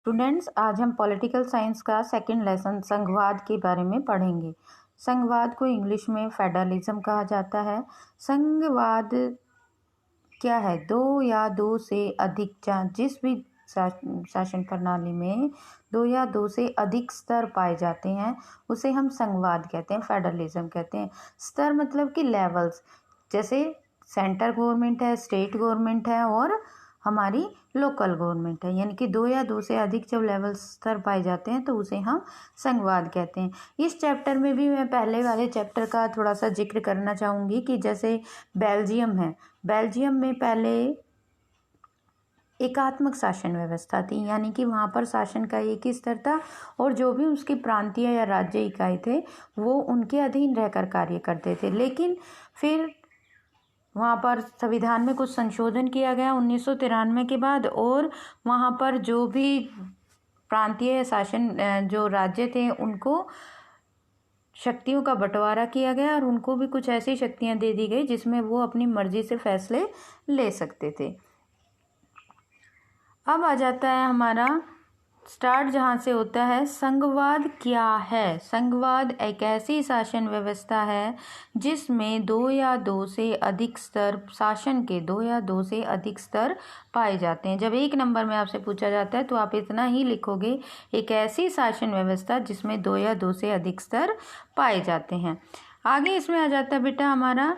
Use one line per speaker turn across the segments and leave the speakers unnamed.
Students, आज हम political science का सेकंड लेसन संघवाद के बारे में पढ़ेंगे। संघवाद को इंग्लिश में फेडरलिज्म कहा जाता है। संघवाद क्या है? दो या दो से अधिक जिस भी शासन प्रणाली में दो या दो से अधिक स्तर पाए जाते हैं उसे हम संघवाद कहते हैं, फेडरलिज्म कहते हैं। स्तर मतलब कि लेवल्स, जैसे सेंटर गवर्नमेंट है, स्टेट गवर्नमेंट है और हमारी लोकल गवर्नमेंट है, यानी कि दो या दो से अधिक जब लेवल स्तर पाए जाते हैं तो उसे हम संघवाद कहते हैं। इस चैप्टर में भी मैं पहले वाले चैप्टर का थोड़ा सा जिक्र करना चाहूँगी कि जैसे बेल्जियम है, बेल्जियम में पहले एकात्मक शासन व्यवस्था थी, यानी कि वहाँ पर शासन का एक ही स्तर था और जो भी उसकी प्रांतीय या राज्य इकाई थे वो उनके अधीन रहकर कार्य करते थे। लेकिन फिर वहाँ पर संविधान में कुछ संशोधन किया गया 1993 के बाद और वहाँ पर जो भी प्रांतीय शासन जो राज्य थे उनको शक्तियों का बंटवारा किया गया और उनको भी कुछ ऐसी शक्तियाँ दे दी गई जिसमें वो अपनी मर्जी से फैसले ले सकते थे। अब आ जाता है हमारा स्टार्ट जहाँ से होता है। संघवाद क्या है? संघवाद एक ऐसी शासन व्यवस्था है जिसमें दो या दो से अधिक स्तर, शासन के दो या दो से अधिक स्तर पाए जाते हैं। जब एक नंबर में आपसे पूछा जाता है तो आप इतना ही लिखोगे, एक ऐसी शासन व्यवस्था जिसमें दो या दो से अधिक स्तर पाए जाते हैं। आगे इसमें आ जाता है बेटा हमारा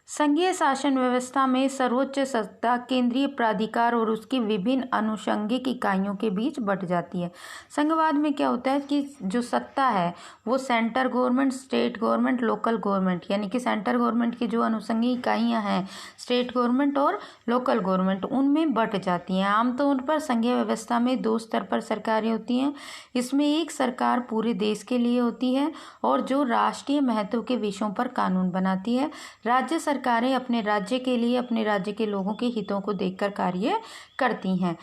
संघीय शासन व्यवस्था में सर्वोच्च सत्ता केंद्रीय प्राधिकार और उसकी विभिन्न अनुषंगिक इकाइयों के बीच बंट जाती है। संघवाद में क्या होता है कि जो सत्ता है वो centre government, state government, local government, यानी कि सेंटर गवर्नमेंट की जो अनुषंगिक इकाइयां हैं स्टेट गवर्नमेंट और लोकल गवर्नमेंट, उनमें बंट जाती हैं। आमतौर पर संघीय व्यवस्था में दो स्तर पर सरकारें होती हैं। इसमें एक सरकार पूरे देश के लिए होती है और जो राष्ट्रीय महत्व के विषयों पर कानून बनाती है। राज्य सरकारें अपने राज्य के लिए, अपने राज्य के लोगों के हितों को देखकर कार्य करती हैं।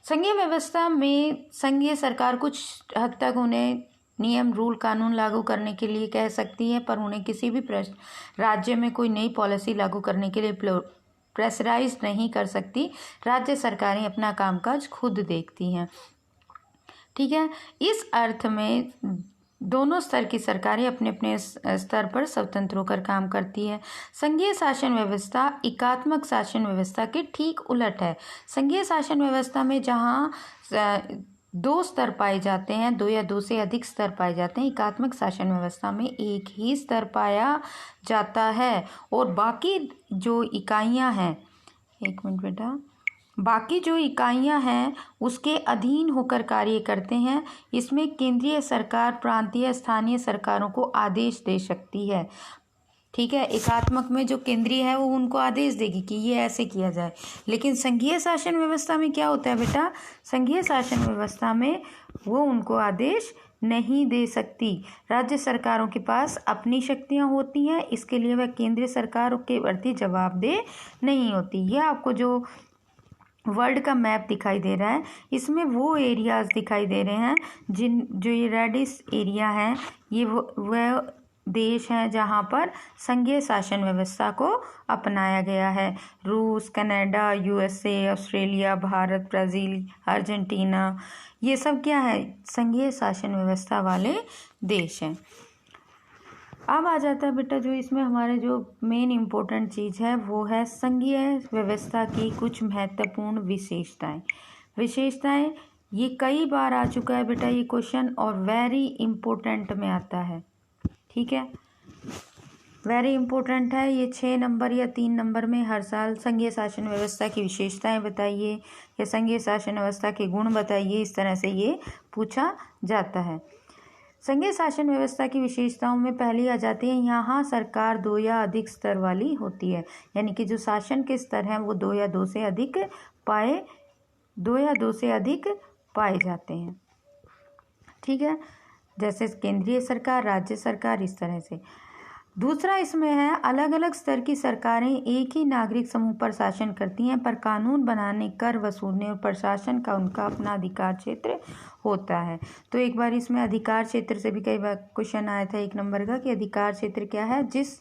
संघीय व्यवस्था में संघीय सरकार कुछ हद तक उन्हें नियम, रूल, कानून लागू करने के लिए कह सकती है, पर उन्हें किसी भी राज्य में कोई नई पॉलिसी लागू करने के लिए प्रेशराइज नहीं कर सकती। राज्य सरकारें अपना कामकाज खुद देखती हैं। ठीक है, इस अर्थ में दोनों स्तर की सरकारें अपने अपने स्तर पर स्वतंत्र होकर काम करती है। संघीय शासन व्यवस्था एकात्मक शासन व्यवस्था के ठीक उलट है। संघीय शासन व्यवस्था में जहाँ दो स्तर पाए जाते हैं, दो या दो से अधिक स्तर पाए जाते हैं, एकात्मक शासन व्यवस्था में एक ही स्तर पाया जाता है और बाकी जो इकाइयाँ हैं, एक मिनट बेटा, बाकी जो इकाइयां हैं उसके अधीन होकर कार्य करते हैं। इसमें केंद्रीय सरकार प्रांतीय स्थानीय सरकारों को आदेश दे सकती है। ठीक है, एकात्मक में जो केंद्रीय है वो उनको आदेश देगी कि ये ऐसे किया जाए। लेकिन संघीय शासन व्यवस्था में क्या होता है बेटा? संघीय शासन व्यवस्था में वो उनको आदेश नहीं दे सकती। राज्य सरकारों के पास अपनी शक्तियां होती हैं, इसके लिए वह केंद्रीय सरकार के प्रति जवाबदेह नहीं होती। यह आपको जो वर्ल्ड का मैप दिखाई दे रहा है इसमें वो एरियाज दिखाई दे रहे हैं जो ये रेडिश एरिया हैं, ये वह देश हैं जहाँ पर संघीय शासन व्यवस्था को अपनाया गया है। रूस, Canada, USA, Australia, Bharat, Brazil, Argentina, ये सब क्या है? संघीय शासन व्यवस्था वाले देश हैं। अब आ जाता है बेटा जो इसमें हमारे जो मेन इम्पोर्टेंट चीज़ है वो है संघीय व्यवस्था की कुछ महत्वपूर्ण विशेषताएं। ये कई बार आ चुका है बेटा ये क्वेश्चन और वेरी इम्पोर्टेंट में आता है। ठीक है, वेरी इम्पोर्टेंट है ये। 6 नंबर या 3 नंबर में हर साल संघीय शासन व्यवस्था की विशेषताएं बताइए या संघीय शासन व्यवस्था के गुण बताइए, इस तरह से ये पूछा जाता है। संघीय शासन व्यवस्था की विशेषताओं में पहली आ जाती है, यहाँ सरकार दो या अधिक स्तर वाली होती है, यानी कि जो शासन के स्तर हैं वो दो या दो से अधिक पाए जाते हैं। ठीक है, जैसे केंद्रीय सरकार, राज्य सरकार, इस तरह से। दूसरा इसमें है, अलग अलग स्तर की सरकारें एक ही नागरिक समूह पर शासन करती हैं, पर कानून बनाने, कर वसूलने और प्रशासन का उनका अपना अधिकार क्षेत्र होता है। तो एक बार इसमें अधिकार क्षेत्र से भी कई बार क्वेश्चन आया था 1 नंबर का कि अधिकार क्षेत्र क्या है? जिस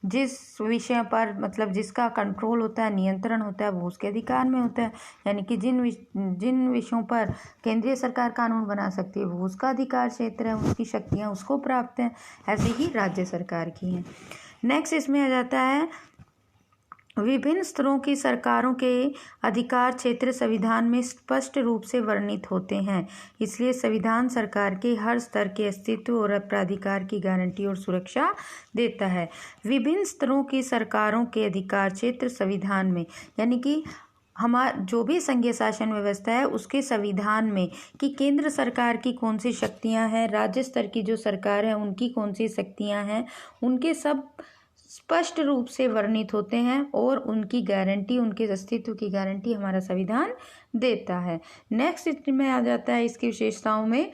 जिस विषय पर मतलब जिसका कंट्रोल होता है, नियंत्रण होता है, वो उसके अधिकार में होता है। यानी कि जिन विषयों पर केंद्रीय सरकार कानून बना सकती है वो उसका अधिकार क्षेत्र है, उसकी शक्तियाँ उसको प्राप्त हैं। ऐसे ही राज्य सरकार की हैं। नेक्स्ट इसमें आ जाता है विभिन्न स्तरों की सरकारों के अधिकार क्षेत्र संविधान में स्पष्ट रूप से वर्णित होते हैं, इसलिए संविधान सरकार के हर स्तर के अस्तित्व और प्राधिकार की गारंटी और सुरक्षा देता है। विभिन्न स्तरों की सरकारों के अधिकार क्षेत्र संविधान में, यानी कि जो भी संघीय शासन व्यवस्था है उसके संविधान में कि केंद्र सरकार की कौन सी शक्तियां हैं, राज्य स्तर की जो सरकार है उनकी कौन सी शक्तियां हैं, उनके सब स्पष्ट रूप से वर्णित होते हैं और उनकी गारंटी, उनके अस्तित्व की गारंटी हमारा संविधान देता है। नेक्स्ट इसमें आ जाता है इसकी विशेषताओं में,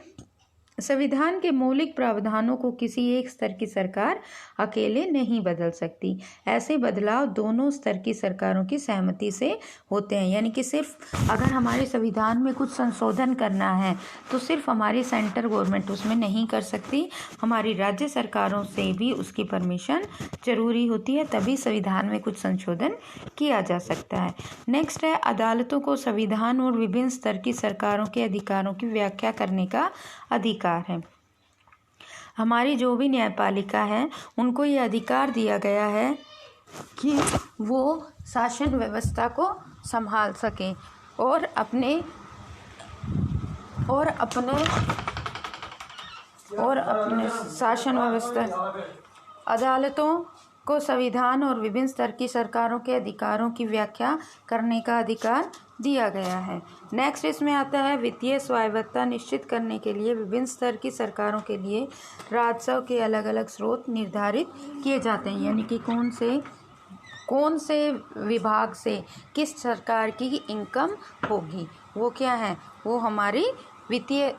संविधान के मौलिक प्रावधानों को किसी एक स्तर की सरकार अकेले नहीं बदल सकती। ऐसे बदलाव दोनों स्तर की सरकारों की सहमति से होते हैं। यानी कि सिर्फ अगर हमारे संविधान में कुछ संशोधन करना है तो सिर्फ हमारी सेंट्रल गवर्नमेंट उसमें नहीं कर सकती, हमारी राज्य सरकारों से भी उसकी परमिशन जरूरी होती है, तभी संविधान में कुछ संशोधन किया जा सकता है। नेक्स्ट है अदालतों को संविधान और विभिन्न स्तर की सरकारों के अधिकारों की व्याख्या करने का अधिकार है। हमारी जो भी न्यायपालिका है उनको ये अधिकार दिया गया है कि वो शासन व्यवस्था को संभाल सकें और अपने शासन व्यवस्था, अदालतों को संविधान और विभिन्न स्तर की सरकारों के अधिकारों की व्याख्या करने का अधिकार दिया गया है। नेक्स्ट इसमें आता है वित्तीय स्वायत्तता निश्चित करने के लिए विभिन्न स्तर की सरकारों के लिए राजस्व के अलग अलग स्रोत निर्धारित किए जाते हैं। यानी कि कौन से विभाग से किस सरकार की इनकम होगी, वो क्या है, वो हमारी वित्तीय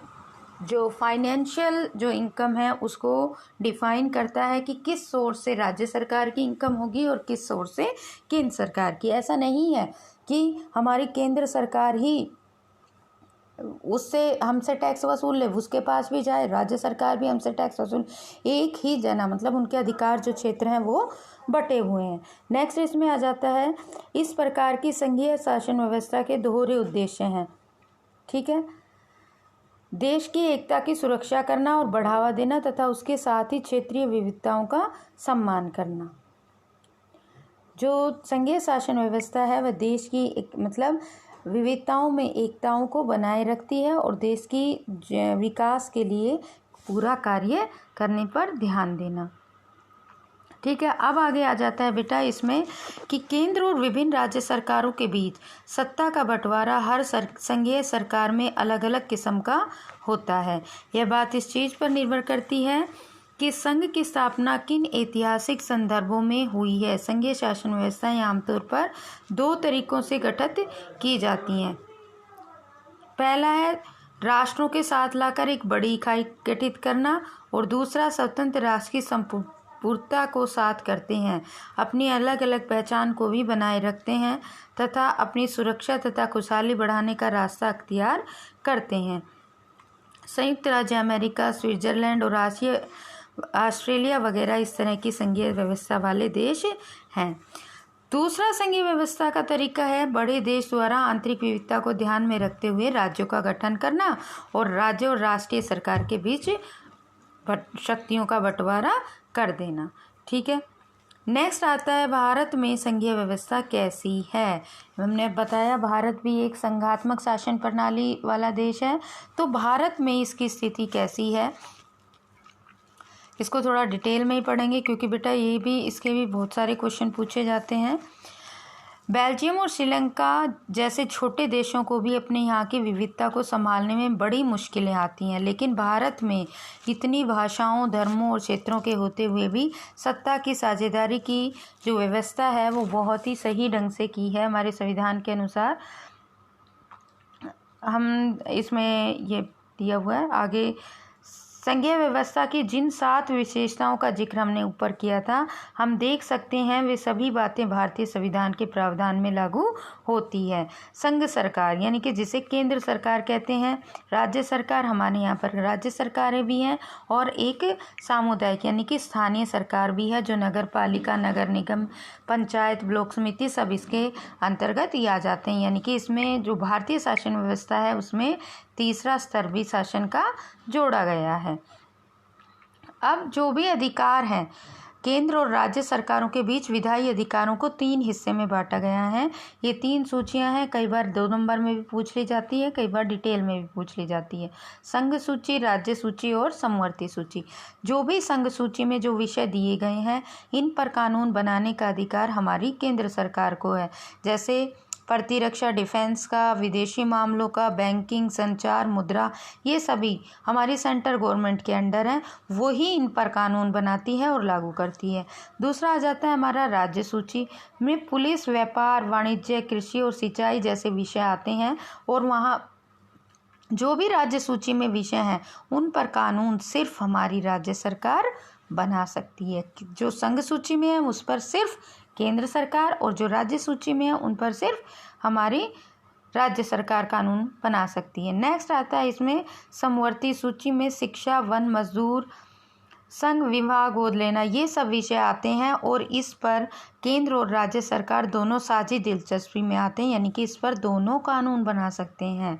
जो फाइनेंशियल जो इनकम है उसको डिफाइन करता है कि किस सोर्स से राज्य सरकार की इनकम होगी और किस सोर्स से केंद्र सरकार की। ऐसा नहीं है कि हमारी केंद्र सरकार ही उससे हमसे टैक्स वसूल ले, उसके पास भी जाए, राज्य सरकार भी हमसे टैक्स वसूल, एक ही जना, मतलब उनके अधिकार जो क्षेत्र हैं वो बटे हुए हैं। नेक्स्ट इसमें आ जाता है इस प्रकार की संघीय शासन व्यवस्था के दोहरे उद्देश्य हैं। ठीक है, देश की एकता की सुरक्षा करना और बढ़ावा देना तथा उसके साथ ही क्षेत्रीय विविधताओं का सम्मान करना। जो संघीय शासन व्यवस्था है वह देश की मतलब विविधताओं में एकताओं को बनाए रखती है और देश की विकास के लिए पूरा कार्य करने पर ध्यान देना। ठीक है, अब आगे आ जाता है बेटा इसमें कि केंद्र और विभिन्न राज्य सरकारों के बीच सत्ता का बंटवारा हर संघीय सरकार में अलग अलग किस्म का होता है। यह बात इस चीज़ पर निर्भर करती है कि संघ की स्थापना किन ऐतिहासिक संदर्भों में हुई है। संघीय शासन व्यवस्थाएं आमतौर पर दो तरीकों से गठित की जाती हैं। पहला है राष्ट्रों के साथ लाकर एक बड़ी इकाई गठित करना और दूसरा स्वतंत्र राष्ट्र की संपूर्णता को साथ करते हैं, अपनी अलग अलग पहचान को भी बनाए रखते हैं तथा अपनी सुरक्षा तथा खुशहाली बढ़ाने का रास्ता अख्तियार करते हैं। संयुक्त राज्य अमेरिका, स्विट्जरलैंड और ऑस्ट्रेलिया वगैरह इस तरह की संघीय व्यवस्था वाले देश हैं। दूसरा संघीय व्यवस्था का तरीका है बड़े देश द्वारा आंतरिक विविधता को ध्यान में रखते हुए राज्यों का गठन करना और राज्य और राष्ट्रीय सरकार के बीच शक्तियों का बंटवारा कर देना। ठीक है, नेक्स्ट आता है भारत में संघीय व्यवस्था कैसी है। हमने बताया भारत भी एक संघात्मक शासन प्रणाली वाला देश है, तो भारत में इसकी स्थिति कैसी है इसको थोड़ा डिटेल में ही पढ़ेंगे क्योंकि बेटा इसके भी बहुत सारे क्वेश्चन पूछे जाते हैं। बेल्जियम और श्रीलंका जैसे छोटे देशों को भी अपने यहाँ की विविधता को संभालने में बड़ी मुश्किलें आती हैं, लेकिन भारत में इतनी भाषाओं, धर्मों और क्षेत्रों के होते हुए भी सत्ता की साझेदारी की जो व्यवस्था है वो बहुत ही सही ढंग से की है हमारे संविधान के अनुसार। हम इसमें ये दिया हुआ है आगे, संघीय व्यवस्था की जिन 7 विशेषताओं का जिक्र हमने ऊपर किया था, हम देख सकते हैं वे सभी बातें भारतीय संविधान के प्रावधान में लागू होती है। संघ सरकार यानी कि जिसे केंद्र सरकार कहते हैं, राज्य सरकार हमारे यहाँ पर राज्य सरकारें भी हैं, और एक सामुदायिक यानी कि स्थानीय सरकार भी है, जो नगर पालिका, नगर निगम, पंचायत, ब्लॉक समिति सब इसके अंतर्गत ही आ जाते हैं। यानी कि इसमें जो भारतीय शासन व्यवस्था है उसमें तीसरा स्तर भी शासन का जोड़ा गया है। अब जो भी अधिकार हैं केंद्र और राज्य सरकारों के बीच, विधायी अधिकारों को 3 हिस्से में बांटा गया है। ये 3 सूचियां हैं, कई बार 2 नंबर में भी पूछ ली जाती है, कई बार डिटेल में भी पूछ ली जाती है। संघ सूची, राज्य सूची और समवर्ती सूची। जो भी संघ सूची में जो विषय दिए गए हैं, इन पर कानून बनाने का अधिकार हमारी केंद्र सरकार को है। जैसे प्रतिरक्षा, डिफेंस का, विदेशी मामलों का, बैंकिंग, संचार, मुद्रा, ये सभी हमारी सेंट्रल गवर्नमेंट के अंडर हैं। वही इन पर कानून बनाती है और लागू करती है। दूसरा आ जाता है हमारा राज्य सूची में पुलिस, व्यापार, वाणिज्य, कृषि और सिंचाई जैसे विषय आते हैं, और वहाँ जो भी राज्य सूची में विषय हैं उन पर कानून सिर्फ हमारी राज्य सरकार बना सकती है। जो संघ सूची में है उस पर सिर्फ केंद्र सरकार, और जो राज्य सूची में है उन पर सिर्फ हमारी राज्य सरकार कानून बना सकती है। नेक्स्ट आता है इसमें समवर्ती सूची में शिक्षा, वन, मजदूर, संघ, विवाह, गोद लेना, ये सब विषय आते हैं, और इस पर केंद्र और राज्य सरकार दोनों साझी दिलचस्पी में आते हैं, यानी कि इस पर दोनों कानून बना सकते हैं।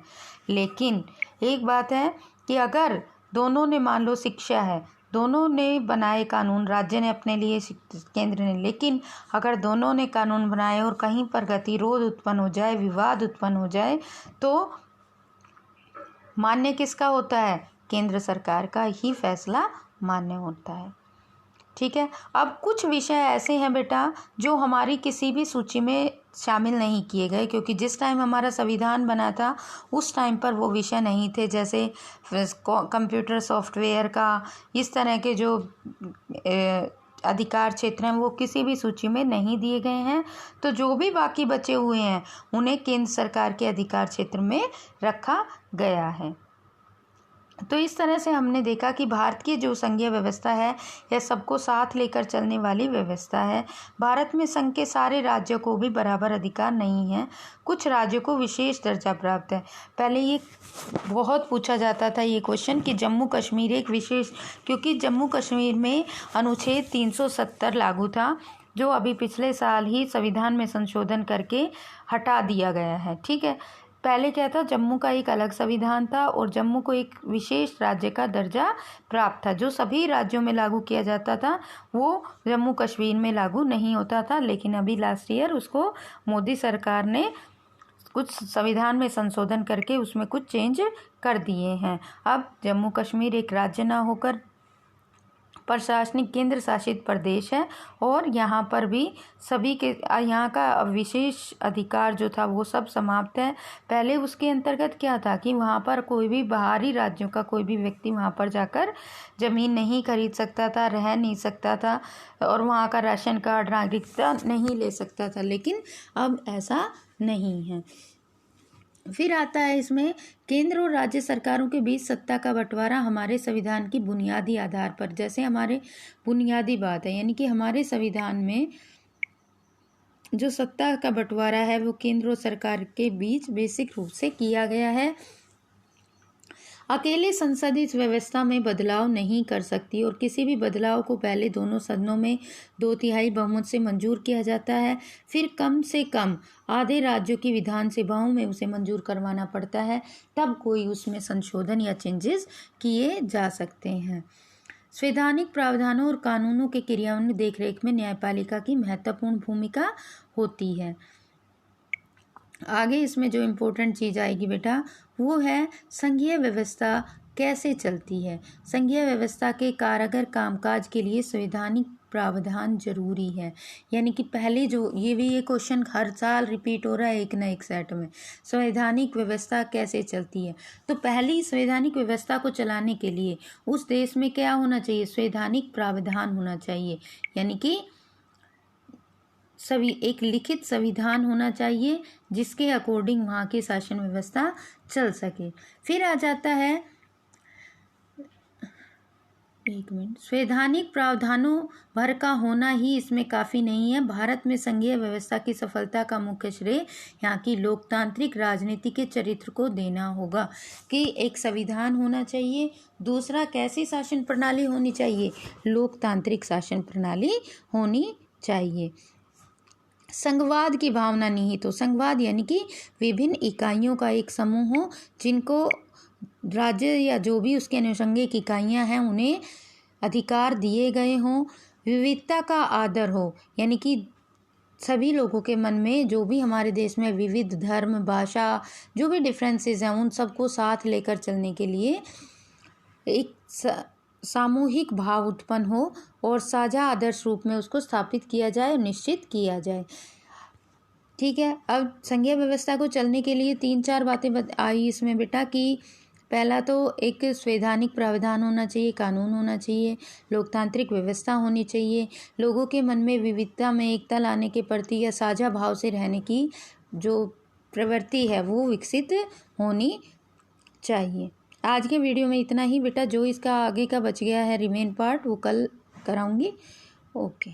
लेकिन एक बात है कि अगर दोनों ने, मान लो शिक्षा है, दोनों ने बनाए कानून, राज्य ने अपने लिए, केंद्र ने, लेकिन अगर दोनों ने कानून बनाए और कहीं पर गतिरोध उत्पन्न हो जाए, विवाद उत्पन्न हो जाए, तो मान्य किसका होता है? केंद्र सरकार का ही फैसला मान्य होता है। ठीक है। अब कुछ विषय ऐसे हैं बेटा जो हमारी किसी भी सूची में शामिल नहीं किए गए, क्योंकि जिस टाइम हमारा संविधान बना था उस टाइम पर वो विषय नहीं थे। जैसे कंप्यूटर सॉफ्टवेयर का, इस तरह के जो अधिकार क्षेत्र हैं वो किसी भी सूची में नहीं दिए गए हैं। तो जो भी बाकी बचे हुए हैं उन्हें केंद्र सरकार के अधिकार क्षेत्र में रखा गया है। तो इस तरह से हमने देखा कि भारत की जो संघीय व्यवस्था है यह सबको साथ लेकर चलने वाली व्यवस्था है। भारत में संघ के सारे राज्यों को भी बराबर अधिकार नहीं है, कुछ राज्यों को विशेष दर्जा प्राप्त है। पहले ये बहुत पूछा जाता था ये क्वेश्चन कि जम्मू कश्मीर एक विशेष, क्योंकि जम्मू कश्मीर में अनुच्छेद 370 लागू था, जो अभी पिछले साल ही संविधान में संशोधन करके हटा दिया गया है। ठीक है। पहले क्या था, जम्मू का एक अलग संविधान था और जम्मू को एक विशेष राज्य का दर्जा प्राप्त था, जो सभी राज्यों में लागू किया जाता था, वो जम्मू कश्मीर में लागू नहीं होता था। लेकिन अभी लास्ट ईयर उसको मोदी सरकार ने कुछ संविधान में संशोधन करके उसमें कुछ चेंज कर दिए हैं। अब जम्मू कश्मीर एक राज्य ना होकर प्रशासनिक केंद्र शासित प्रदेश है, और यहाँ पर भी सभी के, यहाँ का विशेष अधिकार जो था वो सब समाप्त है। पहले उसके अंतर्गत क्या था कि वहाँ पर कोई भी बाहरी राज्यों का कोई भी व्यक्ति वहाँ पर जाकर ज़मीन नहीं खरीद सकता था, रह नहीं सकता था, और वहाँ का राशन कार्ड, नागरिकता नहीं ले सकता था। लेकिन अब ऐसा नहीं है। फिर आता है इसमें केंद्र और राज्य सरकारों के बीच सत्ता का बंटवारा हमारे संविधान की बुनियादी आधार पर। जैसे हमारे बुनियादी बात है, यानी कि हमारे संविधान में जो सत्ता का बंटवारा है वो केंद्र और सरकार के बीच बेसिक रूप से किया गया है। अकेले संसद इस व्यवस्था में बदलाव नहीं कर सकती, और किसी भी बदलाव को पहले दोनों सदनों में 2/3 बहुमत से मंजूर किया जाता है, फिर कम से कम आधे राज्यों की विधानसभाओं में उसे मंजूर करवाना पड़ता है, तब कोई उसमें संशोधन या चेंजेस किए जा सकते हैं। संवैधानिक प्रावधानों और कानूनों के क्रियान्वयन देखरेख में न्यायपालिका की महत्वपूर्ण भूमिका होती है। आगे इसमें जो इम्पोर्टेंट चीज़ आएगी बेटा वो है संघीय व्यवस्था कैसे चलती है। संघीय व्यवस्था के कारगर कामकाज के लिए संवैधानिक प्रावधान जरूरी है। यानी कि पहले जो ये क्वेश्चन हर साल रिपीट हो रहा है एक न एक सेट में, संवैधानिक व्यवस्था कैसे चलती है। तो पहली संवैधानिक व्यवस्था को चलाने के लिए उस देश में क्या होना चाहिए, संवैधानिक प्रावधान होना चाहिए, यानी कि सभी एक लिखित संविधान होना चाहिए जिसके अकॉर्डिंग वहाँ की शासन व्यवस्था चल सके। फिर आ जाता है एक मिनट। संवैधानिक प्रावधानों भर का होना ही इसमें काफ़ी नहीं है। भारत में संघीय व्यवस्था की सफलता का मुख्य श्रेय यहाँ की लोकतांत्रिक राजनीति के चरित्र को देना होगा कि एक संविधान होना चाहिए। दूसरा, कैसी शासन प्रणाली होनी चाहिए? लोकतांत्रिक शासन प्रणाली होनी चाहिए। संघवाद की भावना निहित हो। संघवाद यानी कि विभिन्न इकाइयों का एक समूह हो जिनको राज्य या जो भी उसके अनुषंगिक इकाइयां हैं उन्हें अधिकार दिए गए हों। विविधता का आदर हो, यानी कि सभी लोगों के मन में जो भी हमारे देश में विविध धर्म, भाषा, जो भी डिफरेंसेस हैं उन सबको साथ लेकर चलने के लिए एक सामूहिक भाव उत्पन्न हो और साझा आदर्श रूप में उसको स्थापित किया जाए और निश्चित किया जाए। ठीक है। अब संघीय व्यवस्था को चलने के लिए 3-4 बातें आई इसमें बेटा कि पहला तो एक संवैधानिक प्रावधान होना चाहिए, कानून होना चाहिए, लोकतांत्रिक व्यवस्था होनी चाहिए, लोगों के मन में विविधता में एकता लाने के प्रति या साझा भाव से रहने की जो प्रवृत्ति है वो विकसित होनी चाहिए। आज के वीडियो में इतना ही बेटा। जो इसका आगे का बच गया है रिमेन पार्ट वो कल कराऊंगी। ओके।